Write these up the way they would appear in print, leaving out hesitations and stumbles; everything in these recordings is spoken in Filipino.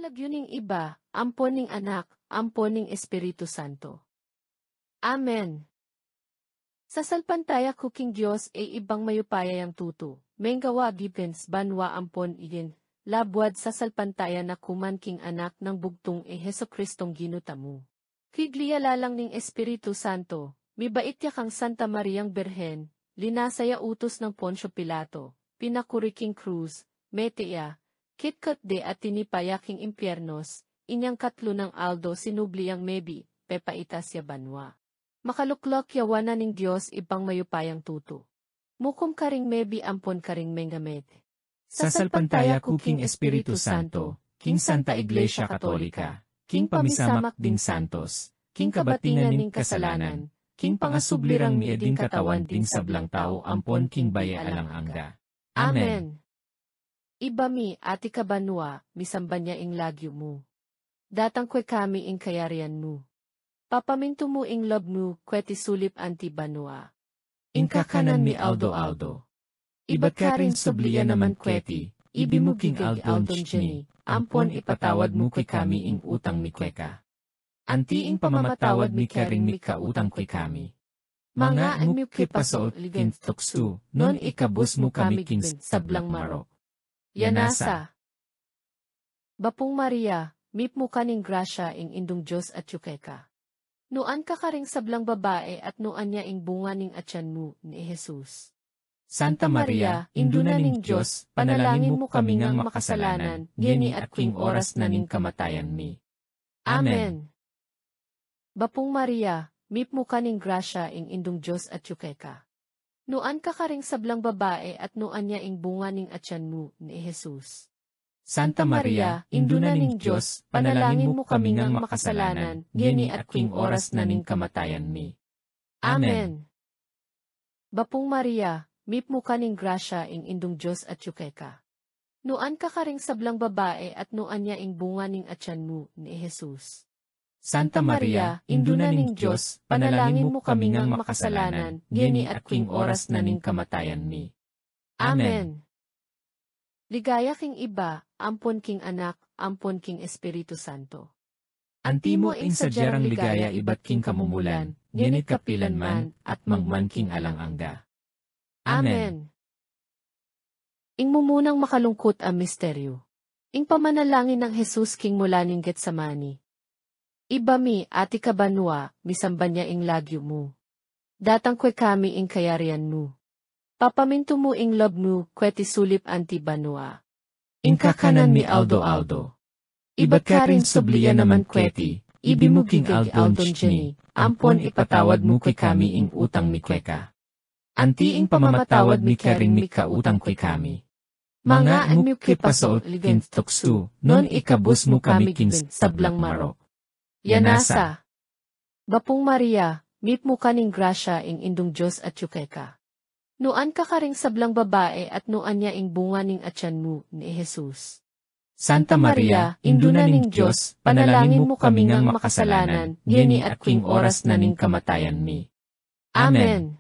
Lagyuning iba, ampon ning anak, ampon ning Espiritu Santo. Amen. Sa salpantaya kuking Diyos ay ibang mayupaya yang tuto, menggawa gipens banwa ampon igin, labwad sa salpantaya na kuman king anak ng bugtong e Heso Kristong ginutamu. Kiglia lalang ning Espiritu Santo, mibait ya kang Santa Mariang Berhen, linasaya utos ng Poncio Pilato, pinakuriking cruz, metea, kitkat de at tinipayaking impyernos, inyang katlo ng aldo sinubliyang mebi, pepaitas ya banwa. Makaluklok yawana ning Diyos ibang mayupayang tuto. Mukum karing mebi ampon karing mengamet. Sa salpantaya kuking Espiritu Santo, King Santa Iglesia Katolika, King Pamisamak ding Santos, King Kabatingan ning Kasalanan, King Pangasublirang mieding katawan ding sablang tao ampon King Baye alang angga. Amen. Iba mi ati kabanwa, misamban niya ing lagyo mo. Datang kwe kami ing kayarian mo. Papaminto mo ing love mo, kweti sulip anti banwa. Inkakanan mi aldo. Iba't ka rin subliya naman kweti, ibimuging aldon jeni, ampon ipatawad mo kay kami ing utang mi kweka. Anti ing pamamatawad mi karing mi kautang kay kami. Mga mi kay pasoot ligin tuksu, non ikabus mo kami king sablang maro. Yanasa. Bapong Maria, mip mo kaning grasya ing indong Diyos at yukeka. Nuan ka karing sablang babae at nuan niya ing bunga ning atyan mo ni Jesus. Santa Maria, induna ning Diyos, panalangin mo kami ngang makasalanan, geni at kwing oras na ning kamatayan mi. Amen. Bapong Maria, mip mo kaning grasya ing indong Diyos at yukeka. Nuan ka karing sablang babae at nuan niya ing bunga ning atyan mo ni Jesus. Santa Maria, induna ning Diyos, panalangin mo kami ngang makasalanan, geni at kwing oras na ning kamatayan mi. Amen. Bapong Maria, mip mo kaning grasya ing indong Diyos at yukeka. Nuan ka karing sablang babae at nuan niya ing bunga ning atyan mo ni Jesus. Santa Maria, induna ning Diyos, panalangin mo kami ngang makasalanan, geni at kwing oras na ning kamatayan mi. Amen. Ligaya king iba, ampon king anak, ampon king Espiritu Santo. Antimo ing sadyarang ligaya iba't king kamumulan, ngenit kapilan man, at mangman king alang angga. Amen. Ing mumunang makalungkot ang misteryo. Ing pamanalangin ng Jesus king mula ning Getsemani. Iba mi ati kabanwa, misamban niya ing lagyo mo. Datang kwe kami ing kayarian mo. Papaminto mo ing love mo, kweti sulip anti banwa. Inkakanan mi aldo. Iba't ka rin subliya naman kweti, ibimuging aldon jeni, ampon ipatawad mo kay kami ing utang mi kweka. Anti ing pamamatawad mi karing mi kautang kay kami. Mga mi kay pasoot ligin tuksu, non ikabus mo kami king sablang maro. Yanasa. Bapong Maria, mip mo kaning grasya ing indong Diyos at yukeka. Nuan ka karing sablang babae at nuan niya ing bunga ning atyan mo ni Jesus. Santa Maria, induna ning Diyos, panalangin mo kami ngang makasalanan, geni at kwing oras na ning kamatayan mi. Amen.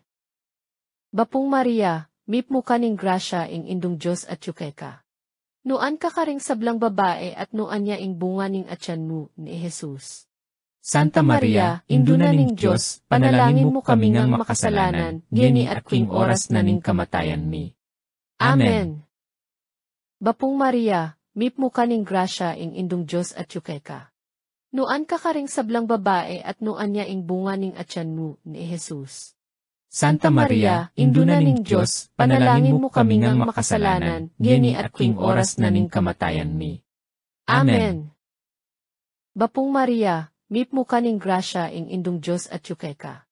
Bapong Maria, mip mo kaning grasya ing indong Diyos at yukeka. Nuan ka karing sablang babae at nuan niya ing bunga ning atyan mo ni Jesus. Santa Maria, induna ning Diyos, panalangin mo kami ngang makasalanan, geni at kwing oras na ning kamatayan mi. Amen. Bapong Maria, mip mo kaning grasya ing indong Diyos at yukeka. Nuan ka karing sablang babae at nuan niya ing bunga ning atyan mo ni Jesus. Santa Maria, induna ning Diyos, panalangin mo kami ngang makasalanan, geni at kwing oras na ning kamatayan mi. Amen. Bapong Maria, mip mo kaning grasya ing indong Diyos at yukeka.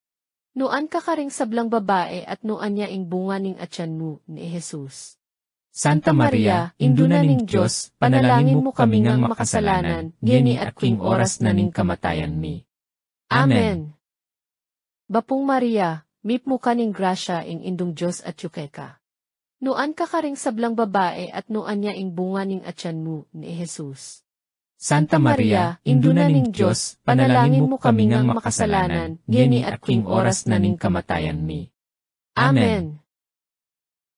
Nuan ka karing sablang babae at nuan niya ing bunga ning atyan mo ni Jesus. Santa Maria, induna ning Diyos, panalangin mo kami ngang makasalanan, geni at kwing oras na ning kamatayan mi. Amen. Bapong Maria, mip mo kaning grasya ing indong Diyos at yukeka. Nuan ka karing sablang babae at nuan niya ing bunga ning atyan mo ni Jesus. Santa Maria, induna ning Diyos, panalangin mo kami ngang makasalanan, geni at kwing oras na ning kamatayan mi. Amen.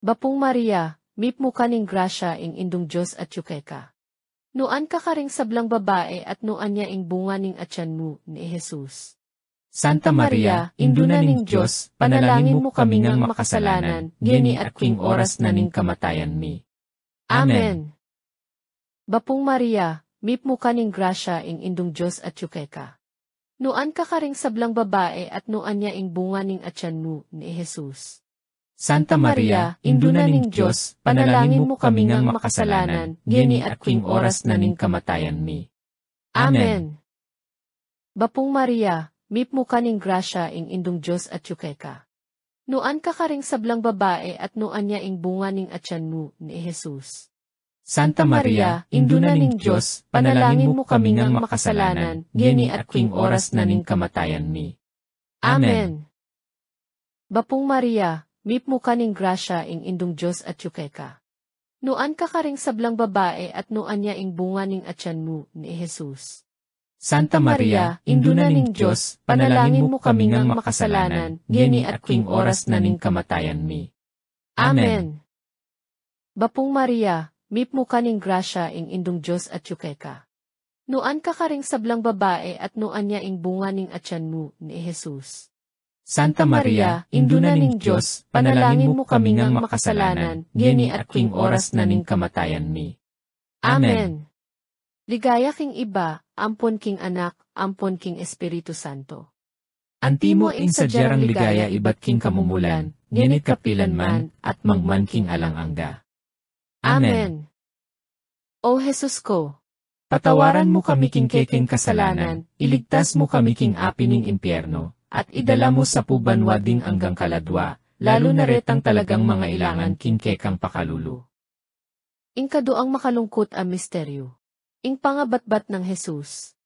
Bapong Maria, mip mo kaning grasya ing indong Diyos at yukeka. Nuan ka karing sablang babae at nuan niya ing bunga ning atyan mo ni Jesus. Santa Maria, Induna ning Diyos, panalangin mo kami ngang makasalanan, gini at kwing oras na ning kamatayan mi. Amen. Bapong Maria, mip mo kaning grasya ing indong Diyos at yukeka. Nuan ka karing sablang babae at nuan niya ing bunga ning atyan mo ni Jesus. Santa Maria, Induna ning Diyos, panalangin mo kami ngang makasalanan, gini at kwing oras na ning kamatayan mi. Amen. Bapong Maria, mip mo kaning grasya ing indong Diyos at yukeka. Nuan ka karing sablang babae at nuan niya ing bunga ning atyan mo ni Jesus. Santa Maria, Induna ning Diyos, panalangin mo kami ngang makasalanan, gini at kwing oras na ning kamatayan mi. Amen. Bapong Maria, mip mo kaning grasya ing indong Diyos at yukeka. Nuan ka karing sablang babae at nuan niya ing bunga ning atyan mo ni Jesus. Santa Maria, Induna ning Diyos, panalangin mo kami ngang makasalanan, gini at kwing oras na ning kamatayan mi. Amen. Bapong Maria, mip mo kaning grasya ing indong Diyos at yukeka. Nuan ka karing sablang babae at nuan niya ing bunga ning atyan mo ni Jesus. Santa Maria, Induna ning Diyos, panalangin mo kami ngang makasalanan, gini at kwing oras na ning kamatayan mi. Amen. Ligaya king iba, ampon king anak, ampon king Espiritu Santo. Antimo ing sadyarang ligaya iba't king kamumulan, nginit kapilan man, at mangman king alang-angga. Amen. O Jesus ko, Patawaran mo kami king keking kasalanan, iligtas mo kami king api ning impyerno, at idala mo sa pubanwading anggang kaladwa, lalo na retang talagang mga ilangan king kekang pakalulu. ing kaduang makalungkot ang misteryo. Ing pangabatbat ng Jesus.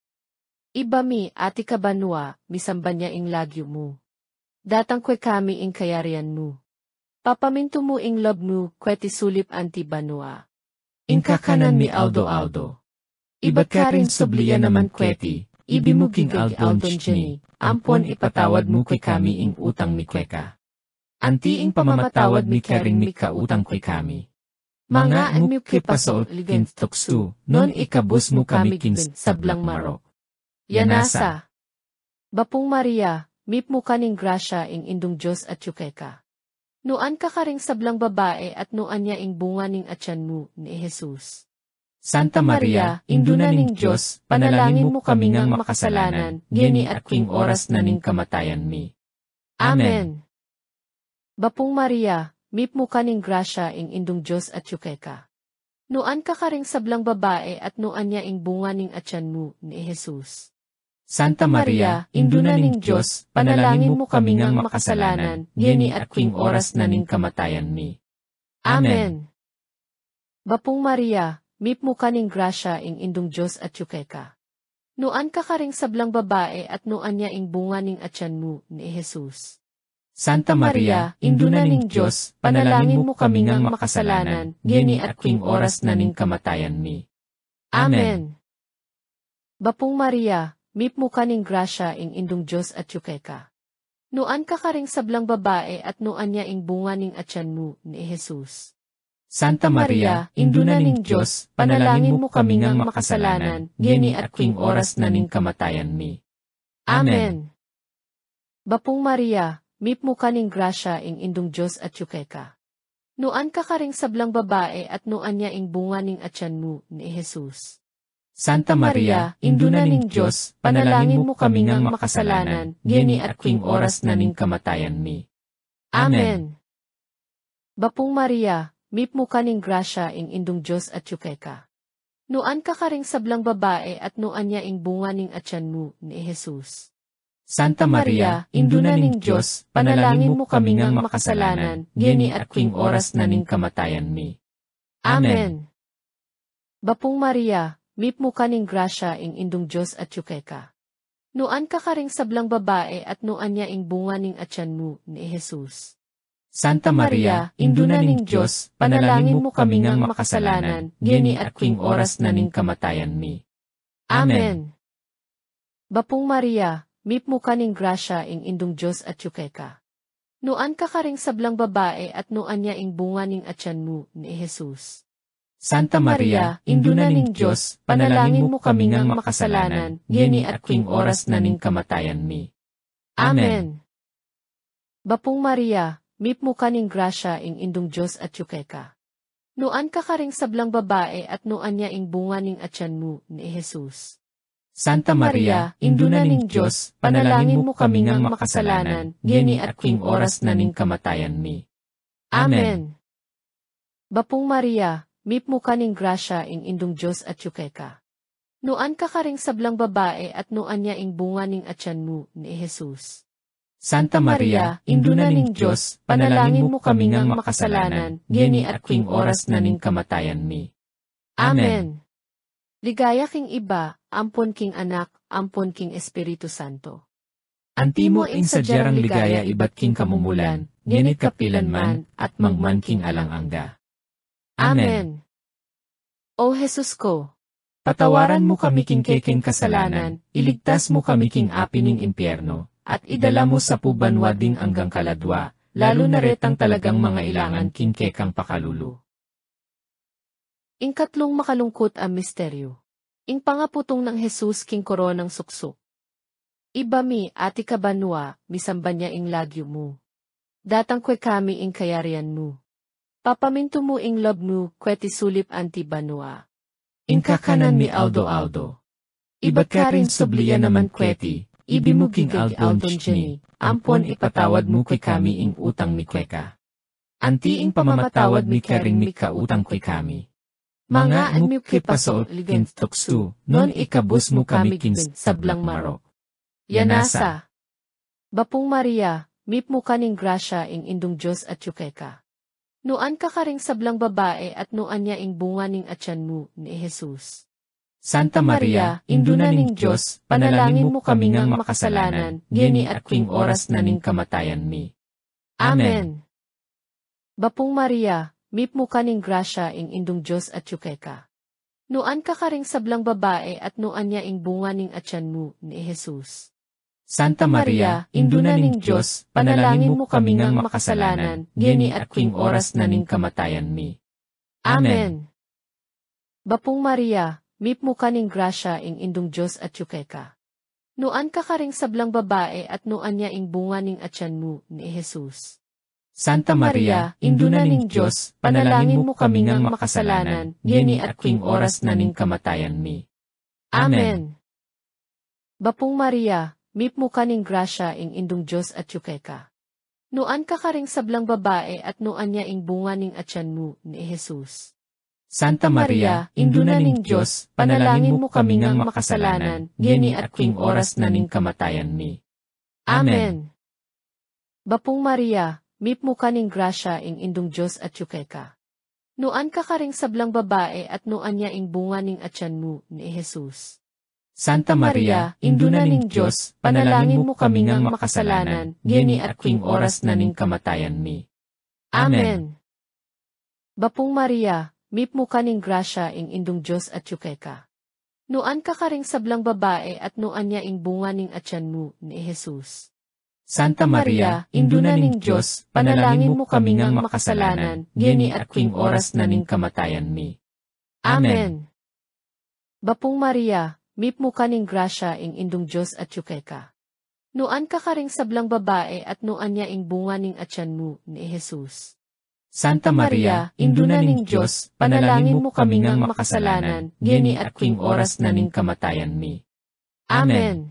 Iba mi, ati kabanwa, misamba niya ing lagyo mo. Datang kwe kami ing kayarian mo. Papaminto mo ing love mo, kweti sulip anti banwa. Ing kakanan mi aldo. Iba't ka rin subliya naman kweti, ibimuking aldon chni, ampon ipatawad mo kay kami ing utang mi kweka. Anti ing pamamatawad mi karing mi kautang kwe kami. Mga anmi kipaso ligin tuksu, non ikabus mo kami kin sablang maro. Yanasa. Bapong Maria, mip mo kaning grasya ing indong Diyos at yukeka. Nuan ka karing sablang babae at nuan niya ing bunga ning atyan mo ni Jesus. Santa Maria, Induna ning Diyos, panalangin mo kami ngang makasalanan, gini at kwing oras na ning kamatayan mi. Amen. Bapong Maria, mip mo kaning grasya ing indong Diyos at yukeka. Nuan ka karing sablang babae at nuan niya ing bunga ning atyan mo ni Jesus. Santa Maria, Induna ning Diyos, panalangin mo kami ngang makasalanan, gini at kwing oras na ning kamatayan mi. Amen. Bapong Maria, mip mo kaning grasya ing indong Diyos at yukeka. Nuan ka karing sablang babae at nuan niya ing bunga ning atyan mo ni Jesus. Santa Maria, Induna ning Diyos, panalangin mo kami ngang makasalanan, gini at kwing oras na ning kamatayan mi. Amen. Bapong Maria, mip mo kaning grasya ing indong Diyos at yukeka. Nuan ka karing sablang babae at nuan niya ing bunga ning atyan mo ni Jesus. Santa Maria, Induna ning Diyos, panalangin mo kami ngang makasalanan, gini at kwing oras na ning kamatayan mi. Amen. Bapong Maria, mip mo kaning grasya ing indong Diyos at yukeka. Nuan ka karing sablang babae at nuan niya ing bunga ning atyan mo ni Jesus. Santa Maria, Induna ning Diyos, panalangin mo kami ngang makasalanan, gini at kwing oras na ning kamatayan mi. Amen. Bapong Maria, mip mo kaning grasya ing indong Diyos at yukeka. Nuan ka karing sablang babae at nuan niya ing bunga ning atyan mo ni Jesus. Santa Maria, Induna ning Diyos, panalangin mo kami ngang makasalanan, gini at kwing oras na ning kamatayan mi. Amen. Bapong Maria, mip mo kaning grasya ing indong Diyos at yukeka. Nuan ka karing sablang babae at nuan niya ing bunga ning atyan mo ni Jesus. Santa Maria, Induna ning Diyos, panalangin mo kami ngang makasalanan, gini at kwing oras na ning kamatayan mi. Amen. Bapong Maria, mip mo kaning grasya ing indong Diyos at yukeka. Nuan ka karing sablang babae at nuan niya ing bunga ning atyan mo ni Jesus. Santa Maria, Induna ning Diyos, panalangin mo kami ngang makasalanan, ngeni at king oras na ning kamatayan mi. Amen. Bapong Maria, mip mo kaning grasya ing indong Diyos at yukeka. Nuan ka karing sablang babae at nuan niya ing bunga ning atyan mo ni Jesus. Santa Maria, Induna ning Diyos, panalangin mo kami ngang makasalanan, ngeni at king oras na ning kamatayan mi. Amen. Bapong Maria, mip mo kaning grasya ing indong Diyos at yukeka. Nuan ka karing sablang babae at nuan niya ing bunga ning atyan mo ni Jesus. Santa Maria, Induna ning Diyos, panalangin mo kami ngang makasalanan, ngeni at king oras na ning kamatayan mi. Amen. Ligaya king iba, ampon king anak, ampon king Espiritu Santo. Antimo ing sadyarang ligaya iba't king kamumulan, ngenit kapilanman, at mangman king alang-angga. Amen. O Jesus ko, Patawaran mo kami king keking kasalanan, iligtas mo kami king api ning impyerno, at idala mo sa pubanwading anggang kaladwa, lalo na retang talagang mga ilangan king kekang pakalulu. Ing katlong makalungkot ang misteryo. Ing pangaputong ng Jesus king koronang suksok. Iba mi ati kabanwa, misamba niya ing lagyo mo. Datang kwe kami ing kayarian mo. Papaminto mo ing love mo, kweti sulip anti banwa. Ing kakanan mi aldo. Iba't ka rin subliya naman kweti, ibi mo king aldon chni, ampon ipatawad mo kay kami ing utang mi kweka. Anti ing pamamatawad mi karing mi kautang kay kami. Mga anmi kay paso ligin tuksu, non ikabus mo kami king sablang maro. Yanasa. Bapong Maria, mip mo kaning grasya ing indong Diyos at yukeka. Nuan ka karing sablang babae at nuan niya ing bunga ning atyan mo ni Jesus. Santa Maria, Induna ning Diyos, panalangin mo kami ngang makasalanan, ngeni at king oras na ning kamatayan mi. Amen. Bapong Maria, mip mo kaning grasya ing indong Diyos at yukeka. Nuan ka karing sablang babae at nuan niya ing bunga ning atyan mo ni Jesus. Santa Maria, Induna ning Diyos, panalangin mo kami ngang makasalanan, ngeni at king oras na ning kamatayan mi. Amen. Bapong Maria, mip mo kaning grasya ing indong Diyos at yukeka. Nuan ka karing sablang babae at nuan niya ing bunga ning atyan mo ni Jesus. Santa Maria, Induna ning Diyos, panalangin mo kami ngang makasalanan, ngeni at king oras na ning kamatayan mi. Amen. Bapong Maria, mip mo kaning grasya ing indong Diyos at yukeka. Nuan ka karing sablang babae at nuan niya ing bunga ning atyan mo ni Jesus. Santa Maria, Induna ning Diyos, panalangin mo kami ngang makasalanan, ngeni at king oras na ning kamatayan mi. Amen. Bapong Maria, mip mo kaning grasya ing indong Diyos at yukeka. Nuan ka karing sablang babae at nuan niya ing bunga ning atyan mo ni Jesus. Santa Maria, Induna ning Diyos, panalangin mo kami ngang makasalanan, ngeni at king oras na ning kamatayan mi. Amen. Bapong Maria, mip mo kaning grasya ing indong Diyos at yukeka. Nuan ka karing sablang babae at nuan niya ing bunga ning atyan mo ni Jesus. Santa Maria, Induna ning Diyos, panalangin mo kami ngang makasalanan, ngeni at king oras na ning kamatayan mi. Amen. Bapong Maria, mip mo kaning grasya ing indong Diyos at yukeka. Nuan ka karing sablang babae at nuan niya ing bunga ning atyan mo ni Jesus. Santa Maria, Induna ning Diyos, panalangin mo kami ngang makasalanan, ngeni at king oras na ning kamatayan mi. Amen.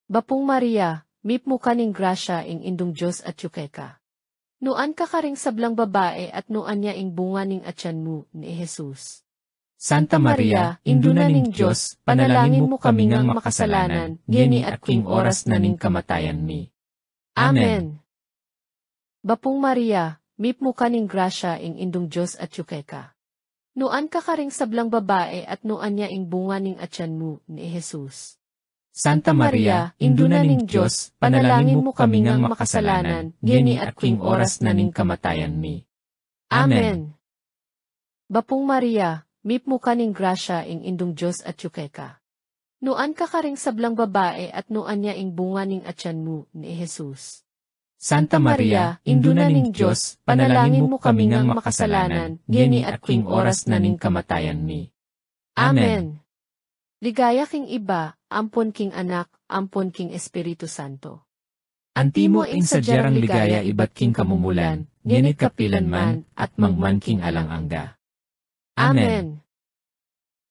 Bapong Maria, mip mo kaning grasya ing indong Diyos at yukeka. Nuan ka karing sablang babae at nuan niya ing bunga ning atyan mo ni Jesus. Santa Maria, Induna ning Diyos, panalangin mo kami ngang makasalanan, ngeni at king oras na ning kamatayan mi. Amen. Bapong Maria, mip mo kaning grasya ing indong Diyos at yukeka. Nuan ka karing sablang babae at nuan niya ing bunga ning atyan mo ni Jesus. Santa Maria, Induna ning Diyos, panalangin mo kami ngang makasalanan, ngeni at king oras na ning kamatayan mi. Amen. Bapong Maria, mip mo kaning grasya ing indong Diyos at yukeka. Nuan ka karing sablang babae at nuan niya ing bunga ning atyan mo ni Jesus. Santa Maria, Induna ning Diyos, panalangin mo kami ngang makasalanan, ngeni at king oras na ning kamatayan mi. Amen. Ligaya king iba, ampon king anak, ampon king Espiritu Santo. Antimo ing sadyarang ligaya iba't king kamumulan, ngenit kapilan man, at mangman king alang angga. Amen.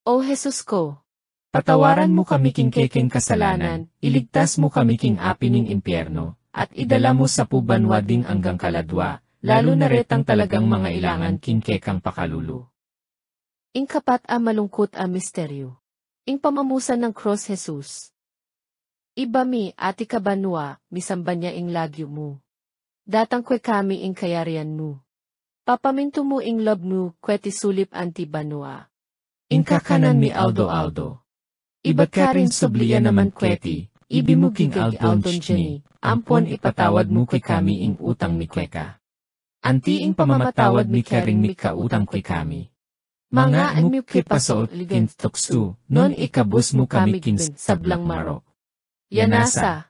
O Jesus ko, Patawaran mo kami king keking kasalanan, iligtas mo kami king api ning impyerno, at idala mo sa pubanwa ding anggang kaladwa, lalo na retang talagang mga ilangan king kekang pakalulu. ing kapat a malungkot a misteryo. Ing pamamusan ng cross Jesus. Iba mi ati kabanwa, misamba niya ing lagyo mo. Datang kwe kami ing kayarian mo. Papaminto mo ing love mo, kweti sulip anti banwa. Ing kakanan mi aldo. Iba't ka rin subliya naman kweti, ibi mo king aldon ni, ampon ipatawad mo kay kami ing utang mi kweka. Anti ing pamamatawad mi karing mi kautang kay kami. Mga mo kipasoot kin tuksu, non ikabus mo kami kin sablang maro. Yanasa.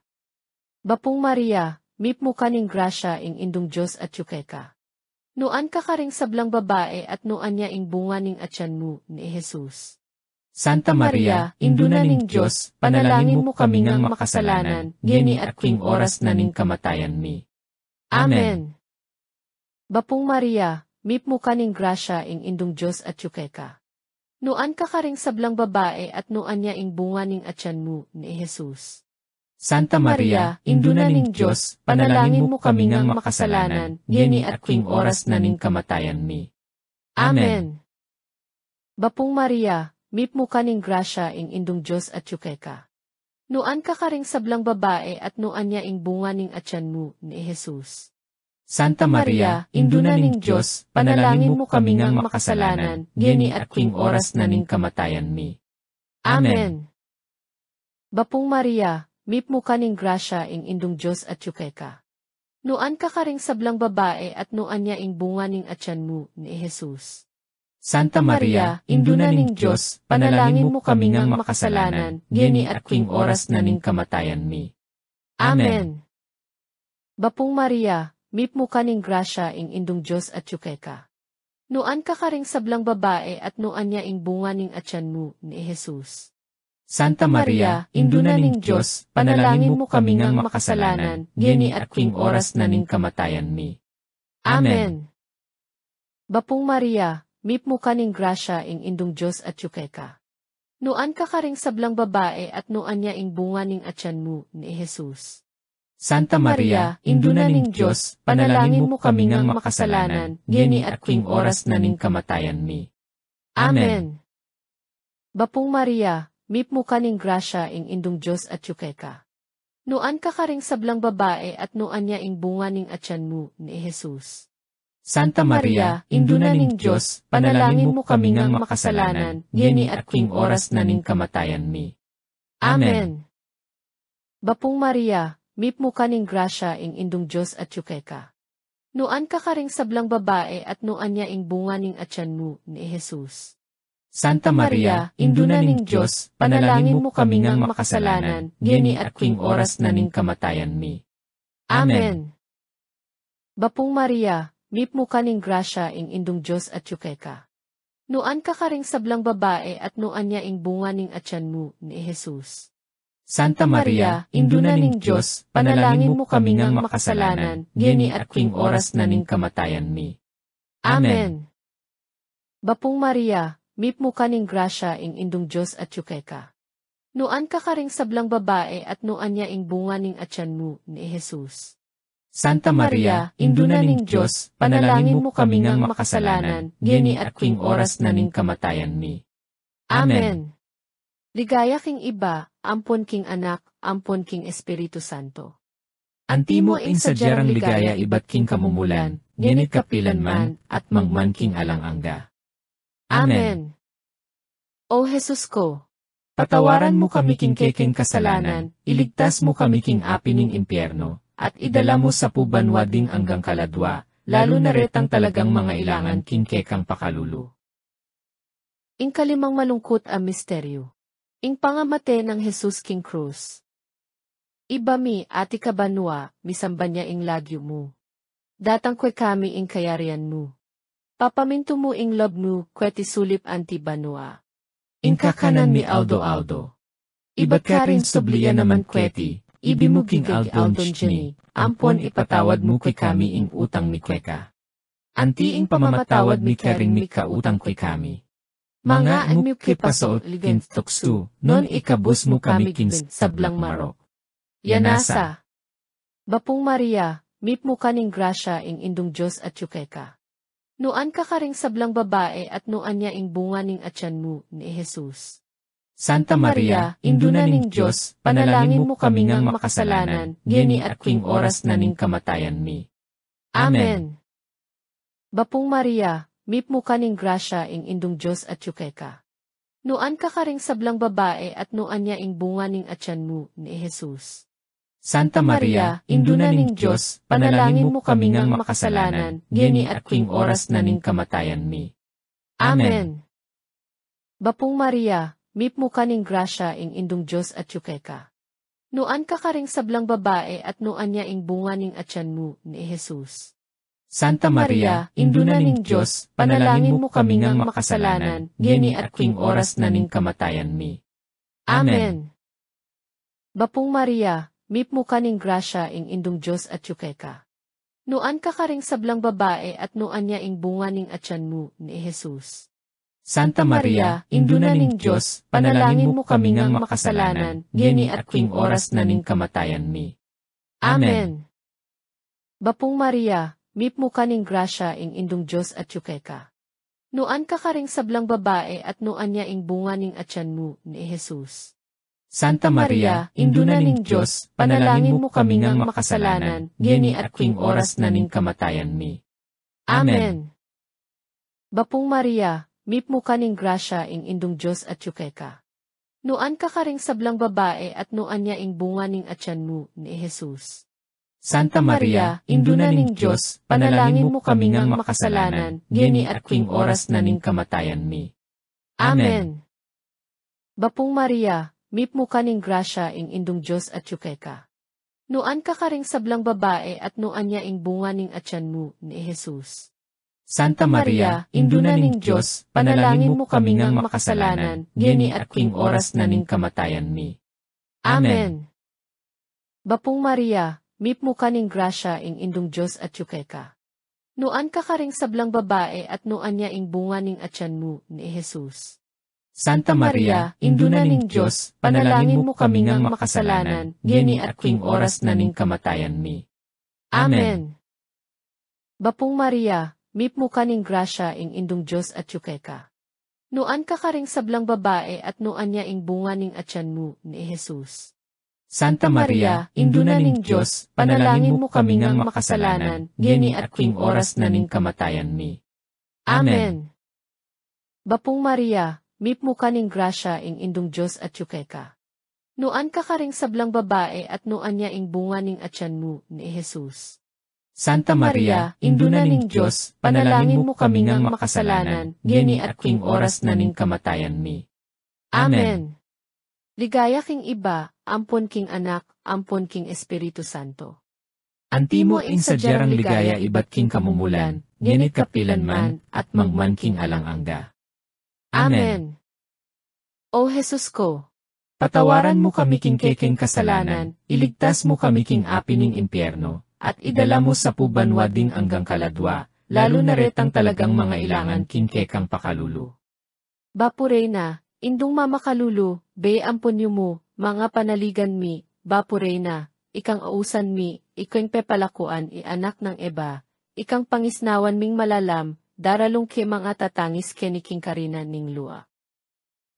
Bapong Maria, mip mo kaning grasya ing indong Diyos at yukeka. Nuan ka karing sablang babae at nuan niya ing bunga ning atyan mo ni Jesus. Santa Maria, Induna ning Diyos, panalangin mo kami ngang makasalanan, ngeni at king oras na ning kamatayan mi. Amen. Bapong Maria, mip mo kaning grasya ing indong Diyos at yukeka. Nuan ka karing sablang babae at nuan niya ing bunga ning atyan mo ni Jesus. Santa Maria, Induna ning Diyos, panalangin mo kami ngang makasalanan, ngeni at king oras na ning kamatayan mi. Amen. Bapong Maria, mip mo kaning grasya ing indong Diyos at yukeka. Nuan ka karing sablang babae at nuan niya ing bunga ning atyan mo ni Jesus. Santa Maria, Induna ning Diyos, panalangin mo kami ngang makasalanan, ngeni at king oras na ning kamatayan mi. Amen. Bapong Maria, mip mo kaning grasya ing indong Diyos at yukeka. Nuan ka karing sablang babae at nuan niya ing bunga ning atyan mo ni Jesus. Santa Maria, Induna ning Diyos, panalangin mo kami ngang makasalanan, ngeni at king oras na ning kamatayan mi. Amen. Bapong Maria, mip mo kaning grasya ing indong Diyos at yukeka. Nuan ka karing sablang babae at nuan niya ing bunga ning atyan mo ni Jesus. Santa Maria, Induna ning Diyos, panalangin mo kami ngang makasalanan, ngeni at king oras na ning kamatayan mi. Amen. Bapong Maria, mip mo kaning grasya ing indong Diyos at yukeka. Nuan ka karing sablang babae at nuan niya ing bunga ning atyan mo ni Jesus. Santa Maria, Induna ning Diyos, panalangin mo kami ngang makasalanan, ngeni at king oras na ning kamatayan mi. Amen. Bapong Maria, mip mo kaning grasya ing indong Diyos at yukeka. Nuan ka karing sablang babae at nuan niya ing bunga ning atyan mo ni Jesus. Santa Maria, Induna ning Diyos, panalangin mo kami ngang makasalanan, ngeni at king oras na ning kamatayan mi. Amen. Bapong Maria, mip mo kaning grasya ing indong Diyos at yukeka. Nuan ka karing sablang babae at nuan niya ing bunga ning atyan mo ni Jesus. Santa Maria, Induna ning Diyos, panalangin mo kami ngang makasalanan, ngeni at king oras na ning kamatayan mi. Amen. Bapong Maria, mip mo kaning grasya ing indong Diyos at yukeka. Nuan ka karing sablang babae at nuan niya ing bunga ning atyan mo ni Jesus. Santa Maria, Induna ning Diyos, panalangin mo kami ngang makasalanan, ngeni at king oras na ning kamatayan mi. Amen. Bapong Maria, mip mo kaning grasya ing indong Diyos at yukeka. Nuan ka karing sablang babae at nuan niya ing bunga ning atyan mo ni Jesus. Santa Maria, Induna ning Diyos, panalangin mo kami ngang makasalanan, ngeni at king oras na ning kamatayan mi. Amen. Ligaya king iba, ampon king anak, ampon king Espiritu Santo. Antimo ing sadyarang ligaya iba't king kamumulan, ngenit kapilan man, at mangman king alang angga. Amen. O Jesus ko, Patawaran mo kami king keking kasalanan, iligtas mo kami king api ning impyerno, at idala mo sa pubanwa ding anggang kaladwa, lalo na retang talagang mga ilangan king kekang pakalulu. ing kalimang malungkot a misteryo. Ing pangamate ng Jesus king Cruz. Iba mi, ati kabanwa, misamban niya ing lagyo mo. Datang kwe kami ing kayarian mo. Papaminto mo ing lob mo, kweti sulip anti banwa. Ing kakanan mi Aldo. Iba't ka rin subliya naman kweti, ibimuking Aldon ni, ampon ipatawad mo kay kami ing utang mi kweka. Anti ing pamamatawad mi karing mi kautang kay kami. Mga mo kipaso ligin tuksu, non ikabus mo kami kin sablang marok. Yanasa. Bapong Maria, mip mo kaning grasya ing indong Diyos at yukeka. Nuan ka karing sablang babae at nuan niya ing bunga ning atyan mo ni Jesus. Santa Maria, induna ning Diyos, panalangin mo kami ngang makasalanan, geni at kwing oras na ning kamatayan mi. Amen. Bapong Maria, mip mo kaning grasya ing indong Diyos at yukeka. Nuan ka karing sablang babae at nuan niya ing bunga ning atyan mo ni Jesus. Santa Maria, induna ning Diyos, panalangin mo kami ngang makasalanan, geni at kwing oras na ning kamatayan mi. Amen. Bapong Maria, mip mo kaning grasya ing indong Diyos at yukeka. Nuan ka karing sablang babae at nuan niya ing bunga ning atyan mo ni Jesus. Santa Maria, induna ning Diyos, panalangin mo kami ngang makasalanan, geni at kwing oras na ning kamatayan mi. Amen. Bapong Maria, mip mo kaning grasya ing indong Diyos at yukeka. Nuan ka karing sablang babae at nuan niya ing bunga ning atyan mo ni Jesus. Santa Maria, induna ning Diyos, panalangin mo kami ngang makasalanan, geni at kwing oras na ning kamatayan mi. Amen. Bapong Maria, mip mo kaning grasya ing indong Diyos at yukeka. Nuan ka karing sablang babae at nuan niya ing bunga ning atyan mo ni Jesus. Santa Maria, induna ning Diyos, panalangin mo kami ngang makasalanan, geni at kwing oras na ning kamatayan mi. Amen. Bapong Maria, mip mo kaning grasya ing indong Diyos at yukeka. Nuan ka karing sablang babae at nuan niya ing bunga ning atyan mo ni Jesus. Santa Maria, induna ning Diyos, panalangin mo kami ngang makasalanan, geni at kwing oras na ning kamatayan mi. Amen. Bapong Maria, mip mo kaning grasya ing indong Diyos at yukeka. Nuan ka karing sablang babae at nuan niya ing bunga ning atyan mo ni Jesus. Santa Maria, induna ning Diyos, panalangin mo kami ngang makasalanan, geni at kwing oras na ning kamatayan mi. Amen. Bapong Maria, mip mo kaning grasya ing indong Diyos at yukeka. Nuan ka karing sablang babae at nuan niya ing bunga ning atyan mo ni Jesus. Santa Maria, induna ning Diyos, panalangin mo kami ngang makasalanan, geni at kwing oras na ning kamatayan mi. Amen. Bapong Maria, mip mo kaning grasya ing indong Diyos at yukeka. Nuan ka karing sablang babae at nuan niya ing bunga ning atyan mo ni Jesus. Santa Maria, induna ning Diyos, panalangin mo kami ngang makasalanan, geni at kwing oras na ning kamatayan mi. Amen. Bapong Maria, mip mo kaning grasya ing indong Diyos at yukeka. Nuan ka karing sablang babae at nuan niya ing bunga ning atyan mo ni Jesus. Santa Maria, induna ning Diyos, panalangin mo kami ngang makasalanan, geni at kwing oras na ning kamatayan mi. Amen. Ligaya king iba, ampon king anak, ampon king Espiritu Santo. Antimo ing sadyarang ligaya iba't king kamumulan, ngenit kapilan man, at mangman king alang-angga. Amen. O Jesus ko, Patawaran mo kami king keking kasalanan, iligtas mo kami king api ning impyerno, at idala mo sa pubanwa ding anggang kaladwa, lalo na retang talagang mga ilangan king kekang pakalulu. Bapurena, indong mamakalulu, be amponyo mo, mga panaligan mi, Bapurena, ikang ausan mi, ikang pepalakuan anak ng Eba, ikang pangisnawan ming malalam, daralong ke mga tatangis keniking karinan ning lua.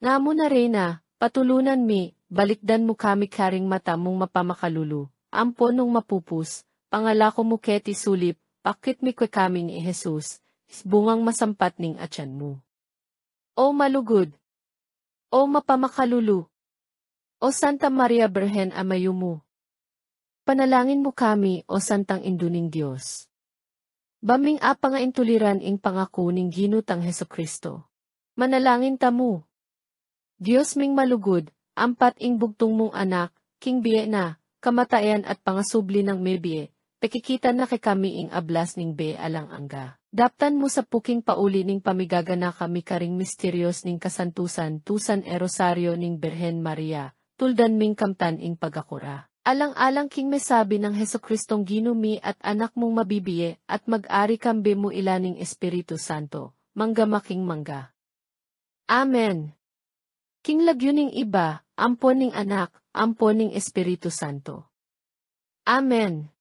Nga mo na reyna, patulunan mi, balikdan mo kami karing mata mong mapamakalulu, ampo nung mapupus, pangalako mo keti sulip, pakit mi kwe kami ni Jesus, bungang masampat ning atyan mo. O malugod! O mapamakalulu! O Santa Maria Birhen Amayo mo! Panalangin mo kami, O Santang Induning Diyos. Baming apa nga intuliran ing pangako ning ginutang Heso Kristo. Manalangin ta mo. Diyos ming malugod, ampat ing bugtong mong anak, king biye na, kamatayan at pangasubli ng mebie, pekikita na kay kami ing ablas ning be alang angga. Daptan mo sa puking pauli ning pamigagana kami karing misteryos ning kasantusan tusan e rosaryo ning Birhen Maria, tuldan ming kamtan ing pagakura. Alang-alang king mesabi ng Hesukristong ginumi at anak mong mabibiye at mag-ari kambe mo ilaning Espiritu Santo, mangga making mangga. Amen. King lagyo ning iba, ampon ning anak, ampon ning Espiritu Santo. Amen.